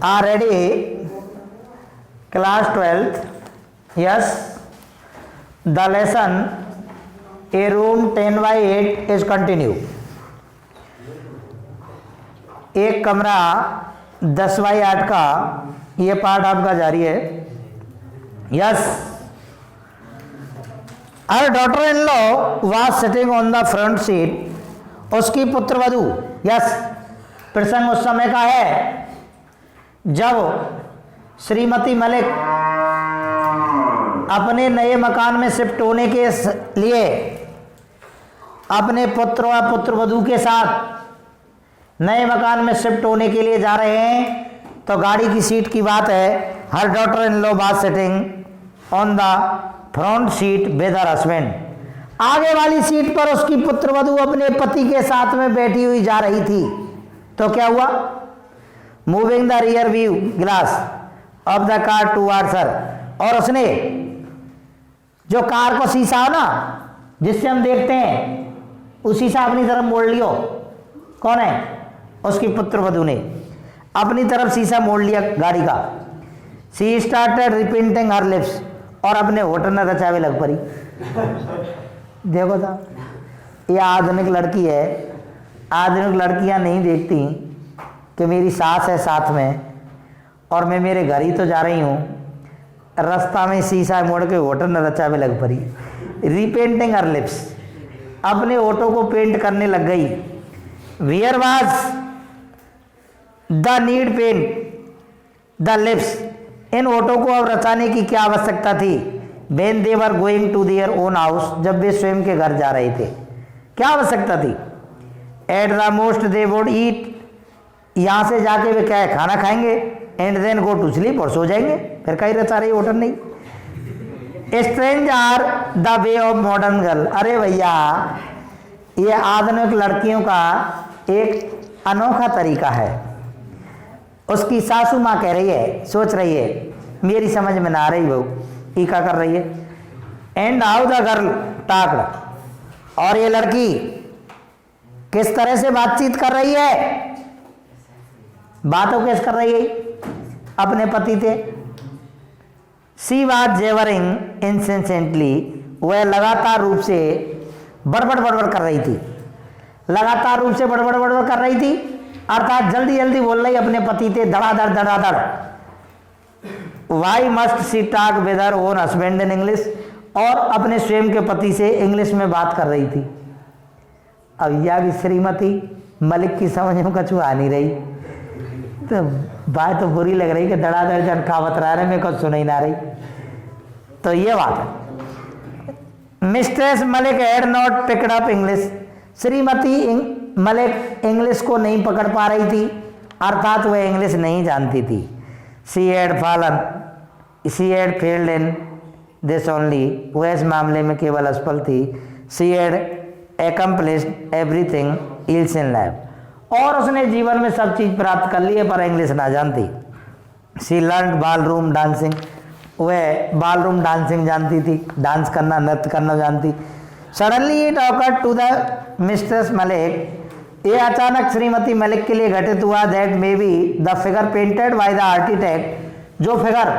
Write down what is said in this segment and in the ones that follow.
Are ready? Class 12th. Yes. The lesson A room 10/8 is continue. एक कमरा 10/8 का ये पार्ट आपका जारी है. Yes. Her daughter-in-law was sitting on the front seat. उसकी पुत्रवधू. Yes. प्रसंग उस समय का है जब श्रीमती मलिक अपने नए मकान में शिफ्ट होने के लिए अपने पुत्र व पुत्रवधू के साथ नए मकान में शिफ्ट होने के लिए जा रहे हैं. तो गाड़ी की सीट की बात है. Her daughter in law was sitting on the front seat with her husband. आगे वाली सीट पर उसकी पुत्रवधू अपने पति के साथ में बैठी हुई जा रही थी. तो क्या हुआ? Moving the rear view glass of the car towards हर. और उसने जो कार को शीशा हो ना जिससे हम देखते हैं उस शीशा अपनी तरफ मोड़ लियो. कौन है? उसकी पुत्रवधू ने अपनी तरफ शीशा मोड़ लिया गाड़ी का. She started repenting her lips. और अपने होठों न रचावे लग पड़ी. देखो था ये आधुनिक लड़की है. आधुनिक लड़कियां नहीं देखती कि मेरी सास है साथ में और मैं मेरे घर ही तो जा रही हूँ. रास्ता में शीशा मोड़ के होठों न रचावे लग पड़ी. Repainting her lips. अपने होठों को पेंट करने लग गई. Where was the need paint the lips. इन होठों को अब रचाने की क्या आवश्यकता थी? When they were going to their own house. जब वे स्वयं के घर जा रहे थे. क्या आवश्यकता थी? At the most they would eat. यहाँ से जाके वे क्या है खाना खाएंगे. And then go to sleep. और सो जाएंगे. फिर कहीं रचा रही होटल नहीं. Strange are the way of modern girl. अरे भैया ये आधुनिक लड़कियों का एक अनोखा तरीका है. उसकी सासू माँ कह रही है, सोच रही है, मेरी समझ में ना आ रही बहू ये क्या कर रही है. And how the girl talked. और ये लड़की किस तरह से बातचीत कर रही है. बातों कैसे कर रही है अपने पति से. She was jabbering incessantly. वह लगातार रूप से बड़बड़ कर रही थी. लगातार रूप से बड़बड़ कर रही थी. अर्थात जल्दी जल्दी बोल रही अपने पति से धड़ाधड़. Why must she talk with her own husband in English. और अपने स्वयं के पति से इंग्लिश में बात कर रही थी. अब यह भी श्रीमती मलिक की समझ में कछु आ नहीं रही. तो बात तो बुरी लग रही कि धड़ाधड़ झटका बतरा रहे, मेरे को सुन ही ना रही. तो ये बात है. Mistress Malik had not picked up English. Shrimati Malik English को नहीं पकड़ पा रही थी. अर्थात वह इंग्लिश नहीं जानती थी. She had failed in this only. वह इस मामले में केवल असफल थी. She had accomplished everything else in life. और उसने जीवन में सब चीज प्राप्त कर ली है पर इंग्लिश ना जानती. She learn ballroom dancing. वह बॉलरूम डांसिंग जानती थी. डांस करना नृत्य करना जानती. Suddenly it occurred to the mistress Malik. ये अचानक श्रीमती मलिक के लिए घटित हुआ that may be the figure painted by the architect. जो फिगर,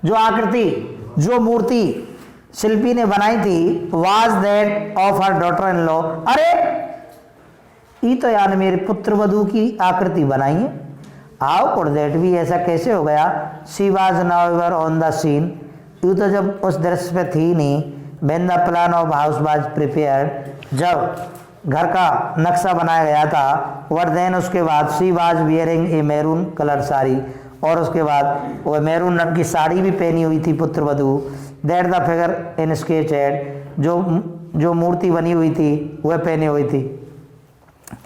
जो आकृति, जो मूर्ति शिल्पी ने बनाई थी was that of her daughter in law. अरे ये तो यार मेरे पुत्रवधू की आकृति बनाई है. How could that be. ऐसा कैसे हो गया. She was now ever on the scene. यू तो जब उस दृश्य पे थी नहीं. When the plan of house was prepared. जब घर का नक्शा बनाया गया था. वर देन उसके बाद she was wearing A maroon colour sari. और उसके बाद वह मैरून रंग की साड़ी भी पहनी हुई थी पुत्रवधू. That the figure in sketch head. जो मूर्ति बनी हुई थी वह पहनी हुई थी.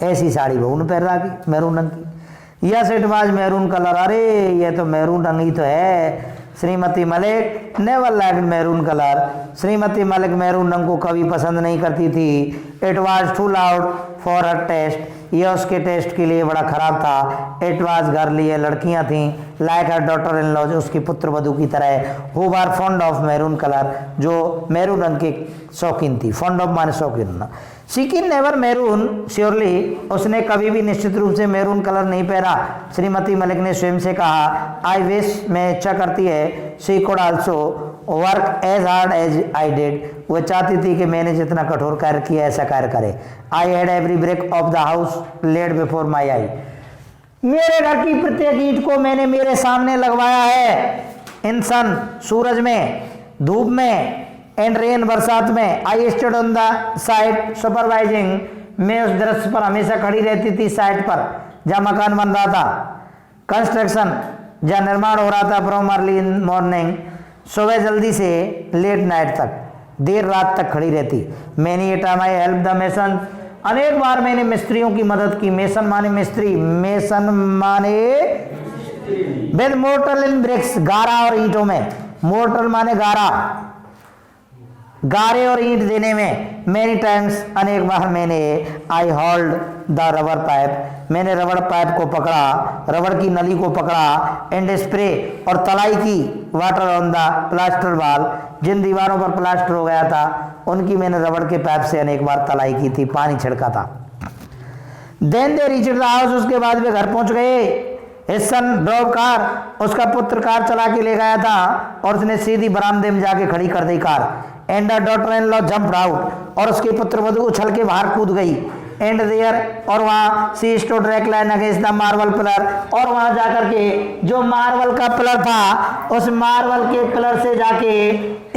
ऐसी साड़ी वो पहन रहा की मैरून रंग की. Yes it was maroon colour. अरे ये तो मैरून रंग ही तो है. श्रीमती Malik never liked maroon colour. श्रीमती मलिक मैरून रंग को कभी पसंद नहीं करती थी. It was too loud for her taste. यह उसके टेस्ट के लिए बड़ा खराब था. It was girly. ये लड़कियां थीं like her daughter in law. उसकी पुत्रवधू की तरह. Who were fond of maroon colour. जो मैरून रंग के शौकीन थी. फॉन्ड ऑफ माने शौकीन होना. सिकिन नेवर मैरून श्योरली, उसने कभी भी निश्चित रूप से मैरून कलर नहीं पहना। श्रीमती मलिक ने स्वयं से कहा, आई विश, मैं इच्छा करती है, she could also work as hard as I did, वो चाहती थी कि मैंने जितना कठोर कार्य किया ऐसा कार्य करे। I had every brick of the house laid before my eye, मेरे घर की प्रत्येक ईंट को मैंने मेरे सामने लगवाया है। इन सन, सूरज में, धूप में, एंड रेन, बरसात में। I stood on the site supervising, मैं उस दृश्य पर हमेशा खड़ी रहती थी, साइट पर जहाँ मकान बन रहा था, कंस्ट्रक्शन जहाँ निर्माण हो रहा था, फ्रॉम अर्ली इन मॉर्निंग, सुबह जल्दी से लेट नाइट तक, देर रात तक खड़ी रहती। Many a time I help the mason, अनेक बार मैंने मिस्त्रियों की मदद की। मेसन माने मिस्त्री, मेसन माने विद मोर्टल इन ब्रिक्स, गारा और ईंटों में, मोर्टल माने गारा, गारे और ईंट देने में। मेनी टाइम्स, अनेक बार मैंने, I hold the rubber pipe, मैंने रबड़ पाइप को पकड़ा, रबड़ की नली को पकड़ा, एंड स्प्रे, और तलाई की, water on the plaster wall, जिन दीवारों पर प्लास्टर हो गया था उनकी मैंने रबड़ के पाइप से अनेक बार तलाई की थी, पानी छिड़का था। Then they reached the house, उसके बाद वे घर पहुंच गए। हिज सन ड्राइव कार, उसका पुत्र कार चला के ले गया था और उसने सीधी बरामदे में जाके खड़ी कर दी car. And the daughter in law jumped out, और उसकी पुत्र वधू उछल के बाहर कूद गई। एंड देयर, और वहाँ she stood recline against the marble pillar, और वहाँ जाकर के जो मार्बल का पिलर था उस मार्बल के पिलर से जाके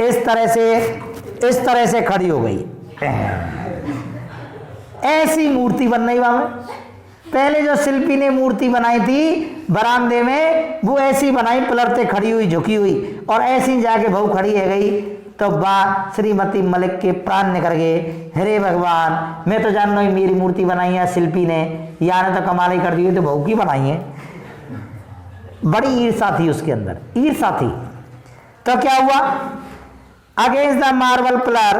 इस तरह से खड़ी हो गई। ऐसी मूर्ति बन रही वहां। पहले जो शिल्पी ने मूर्ति बनाई थी बरामदे में, वो ऐसी बनाई, पिलर से खड़ी हुई, झुकी हुई, और ऐसी जाके बहू खड़ी है गई। तो वाह, श्रीमती मलिक के प्राण निकल गए। हे भगवान, मैं तो जान रहा हूँ मेरी मूर्ति बनाई है शिल्पी ने, यार ने तो कमाल ही कर दी, तो बहू की बनाई है। बड़ी ईर्षा थी उसके अंदर, ईर्षा थी। तो क्या हुआ, अगेंस्ट द मार्बल पिलर,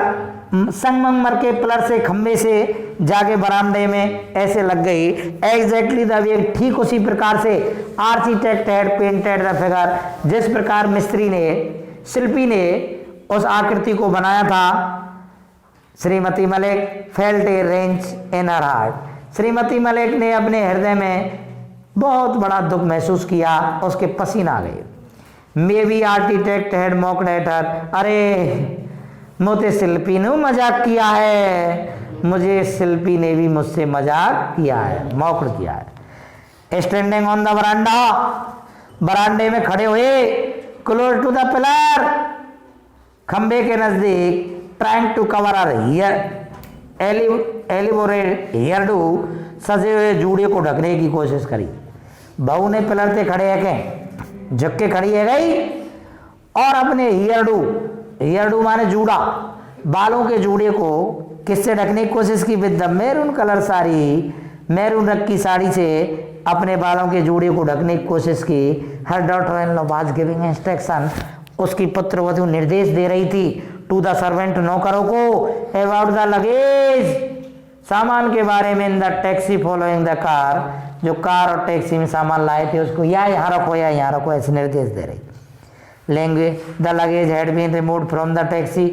संगमरमर के पिलर से, खंबे से जाके बरामदे में ऐसे लग गई। एग्जैक्टली द वे, ठीक उसी प्रकार से architect had painted the figure, जिस प्रकार मिस्त्री ने, शिल्पी ने उस आकृति को बनाया था। श्रीमती Malik felt a wrench in her heart, श्रीमती मलिक ने अपने हृदय में बहुत बड़ा दुख महसूस किया, उसके पसीना आ गए। May be architect had mocked at her, अरे मुझे शिल्पी ने मजाक किया है, मुझे शिल्पी ने भी मुझसे मजाक किया है, मॉक्ड किया है। स्टैंडिंग ऑन द बरांडा, बरांडे में खड़े हुए, क्लोज टू द पिलर, खंबे के नजदीक, trying to cover her elaborate hairdo, सजे हुए जूड़े को ढकने की कोशिश करी। बहू ने पिलर से खड़े है झुक के खड़ी है गई और अपने हेयरडू माने जूड़ा, बालों के जूड़े को किससे ढकने की कोशिश की, with the maroon colour sari, maroon रंग की साड़ी से अपने बालों के जूड़े को ढकने की कोशिश की। Her daughter in law was giving instruction, उसकी पुत्र वधू निर्देश दे रही थी, टू द सर्वेंट, नौकरों को, अबाउट द लगेज, सामान के बारे में, in the taxi following the car, जो कार और टैक्सी में सामान लाए थे उसको या यहाँ रखो या यहाँ रखो, ऐसे निर्देश दे रही। Language, the luggage had been removed from the taxi,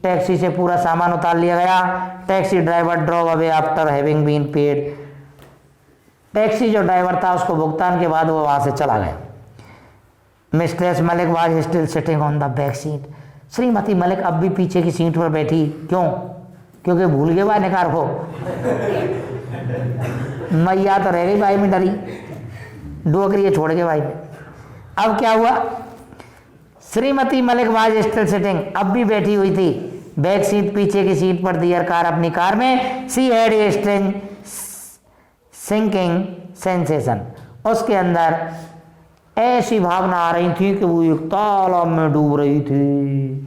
taxi से पूरा सामान उतार लिया गया। Taxi driver drove away after having been paid, taxi जो ड्राइवर था उसको भुगतान के बाद वो वहाँ से चला गया। Mistress Malik was still sitting on the back seat, Shrimati Malik अब भी पीछे की सीट पर बैठी। क्यों? क्योंकि भूल गए भाई निकार को, मैया तो रह गई भाई में डरी, डोकरी छोड़ के भाई में। अब क्या हुआ, Shrimati Malik was still sitting, अब भी बैठी हुई थी बैक सीट, पीछे की सीट पर, दियर कार, अपनी कार में। She had a strange sinking sensation, उसके अंदर ऐसी भावना आ रही थी कि वो एक तालाब में डूब रही थी।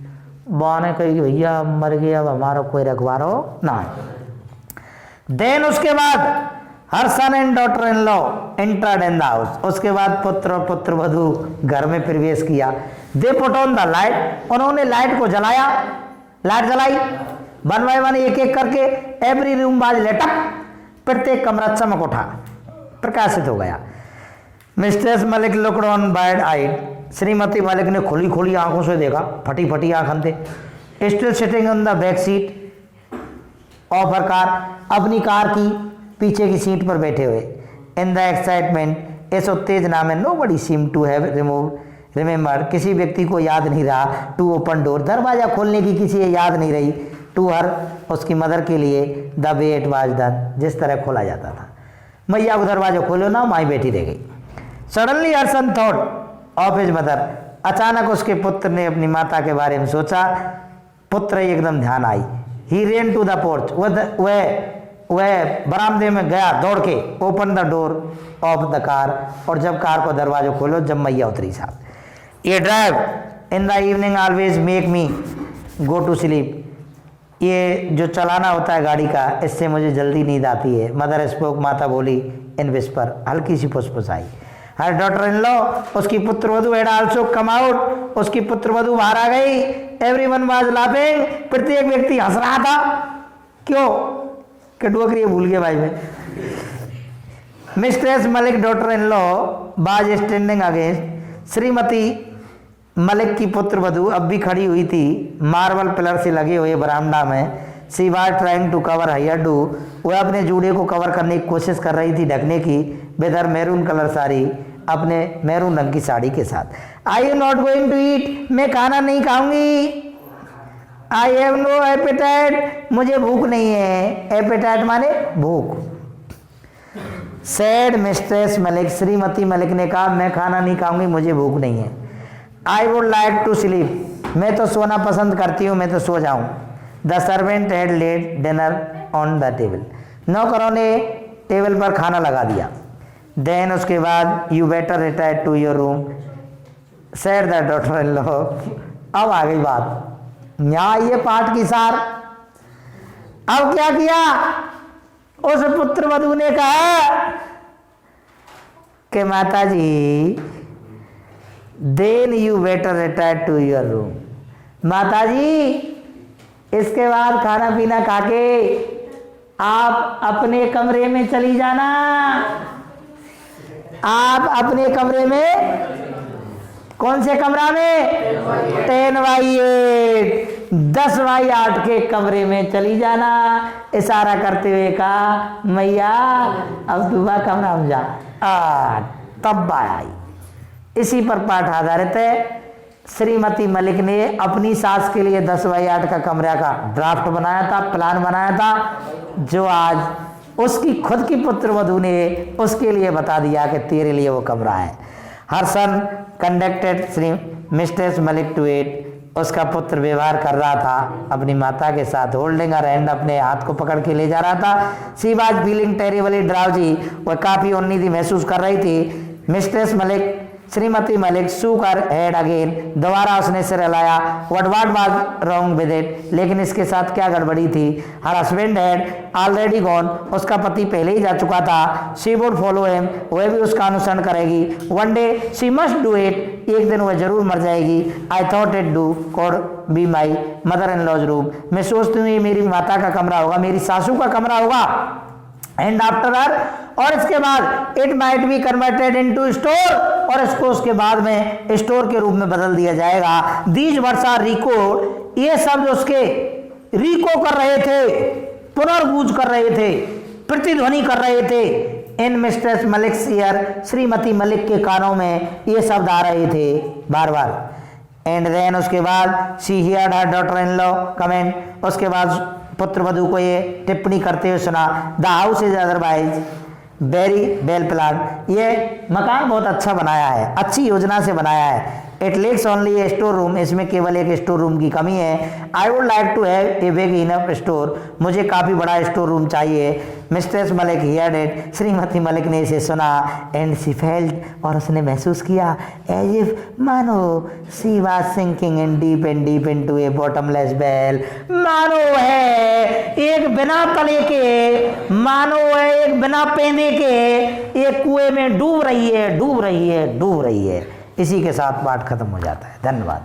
बाने कही कि भैया मर गया, अब हमारा कोई रखवारो ना। देन उसके बाद her son and daughter in law entered in the house, उसके बाद पुत्र और पुत्र वधू घर में प्रवेश किया। They put on the light, उन्होंने लाइट को जलाया, लाइट जलाई, वन बाय वन, एक एक करके। Every room was lit up, प्रत्येक कमरा चमक उठा, प्रकाशित हो गया। Mistress Malik looked on wide eyed, श्रीमती मलिक ने खुली खुली आंखों से देखा, फटी फटी आंखों से। Still sitting on the back seat, of her car, अपनी कार की पीछे की सीट पर बैठे हुए। इन द एक्साइटमेंट, इस उत्तेजना में, nobody seem to have remember, किसी व्यक्ति को याद नहीं रहा, टू ओपन डोर, दरवाजा खोलने की किसी याद नहीं रही, टू हर, उसकी मदर के लिए, the way it was done, जिस तरह खोला जाता था। मैया को दरवाजा खोलो ना, माई बैठी रह गई। Suddenly her son thought of his mother, अचानक उसके पुत्र ने अपनी माता के बारे में सोचा। पुत्र एकदम ध्यान आई। ही रेन टू द पोर्च, वह बरामदे में गया दौड़ के। Open the door of the car, और जब कार को दरवाजा खोलो, जब मैया उतरी साहब। ये drive in the evening always make me go to sleep, ये जो चलाना होता है गाड़ी का, इससे मुझे जल्दी नींद आती है। मदर स्पोक, माता बोली, इन विस्पर, हल्की सी फुसफुसाई। हर डॉटर इन लॉ, उसकी पुत्रवधू, हैड आल्सो कम आउट, उसकी पुत्रवधू बाहर आ गई। एवरीवन वाज लाफिंग, प्रत्येक व्यक्ति हंस रहा था। क्यों? कि डोकरी भूल गए भाई में। Mistress Malik daughter in law बाज स्टैंडिंग अगेंस्ट, श्रीमती मलिक की पुत्रवधू अब भी खड़ी हुई थी मार्बल पिलर से लगे हुए बरामदा में। She was trying to cover hairdo, वह अपने जूड़े को कवर करने की कोशिश कर रही थी, ढकने की, विदर मैरून कलर साड़ी, अपने मैरून रंग की साड़ी के साथ। I you not going to eat, मैं खाना नहीं खाऊंगी। आई हैव नो एपेटाइट, मुझे भूख नहीं है। एपेटाइट माने भूख। सैड मिस्ट्रेस मलिक, श्रीमती मलिक ने कहा, मैं खाना नहीं खाऊंगी, मुझे भूख नहीं है। I would like to sleep, मैं तो सोना पसंद करती हूँ, मैं तो सो जाऊँ। The servant had laid dinner on the table, नौकरों ने टेबल पर खाना लगा दिया। देन उसके बाद, you better retire to your room, said the daughter in law. अब आ गई बात, यहाँ ये पाठ की सार। अब क्या किया? उस पुत्रवधू ने कहा कि माता जी, then you better retire to your room, माता जी इसके बाद खाना पीना खा के आप अपने कमरे में चली जाना। आप अपने कमरे में, कौन से कमरा में? 10/8, 10/8 के कमरे में चली जाना। इशारा करते हुए कहा, मैया अब दुआ कमरा में जा। तब आई। इसी पर पाठ आधारित है। श्रीमती मलिक ने अपनी सास के लिए 10/8 का कमरा का ड्राफ्ट बनाया था, प्लान बनाया था, जो आज उसकी खुद की पुत्रवधू ने उसके लिए बता दिया कि तेरे लिए वो कमरा है। Her son conducted Shri mistress Malik to it, उसका पुत्र व्यवहार कर रहा था अपनी माता के साथ, होल्डिंग हर हैंड, अपने हाथ को पकड़ के ले जा रहा था। She was feeling terribly drowsy, वह काफ़ी उन्नीदी महसूस कर रही थी। मिस्ट्रेस मलिक, श्रीमती मलिक शूक हर हेड अगेन, दोबारा उसने सिर हिलाया। What was wrong with it, लेकिन इसके साथ क्या गड़बड़ी थी? Her husband had already gone, उसका पति पहले ही जा चुका था। शी वुड फॉलो हिम, वह भी उसका अनुसरण करेगी। One day she must do it, एक दिन वह जरूर मर जाएगी। I thought it do could be my mother in law's room, मैं सोचती हूँ ये मेरी माता का कमरा होगा, मेरी सासू का कमरा होगा। एंड आफ्टर हर, और इसके बाद, it might be converted into store, और इसको उसके बाद में स्टोर के रूप में बदल दिया जाएगा। दीज वर्ड्स आर रिकॉर्ड, ये शब्द उसके रिको कर रहे थे, पुनर्गूंज कर रहे थे, प्रतिध्वनि कर रहे थे। इन मिस्ट्रेस मलिक ईयर, श्रीमती मलिक के कानों में ये शब्द आ रहे थे बार बार। एंड देन उसके बाद, she heard her daughter in law comment, उसके बाद पुत्रवधू को ये टिप्पणी करते हुए सुना। The house is otherwise very well plan, ये मकान बहुत अच्छा बनाया है, अच्छी योजना से बनाया है। It lacks only a store room, इसमें केवल एक स्टोर रूम की कमी है। I would like to have a big enough store, मुझे काफ़ी बड़ा स्टोर रूम चाहिए। मिस्ट्रेस मलिक हियर्ड इट, श्रीमती मलिक ने इसे सुना। एंड शी फेल्ट, और उसने महसूस किया, एज इफ, मानो she was sinking in deep into a bottomless well, मानो है एक बिना तले के, मानो है एक बिना पेंदे के एक कुएं में डूब रही है, डूब रही है, डूब रही है। इसी के साथ पाठ खत्म हो जाता है। धन्यवाद।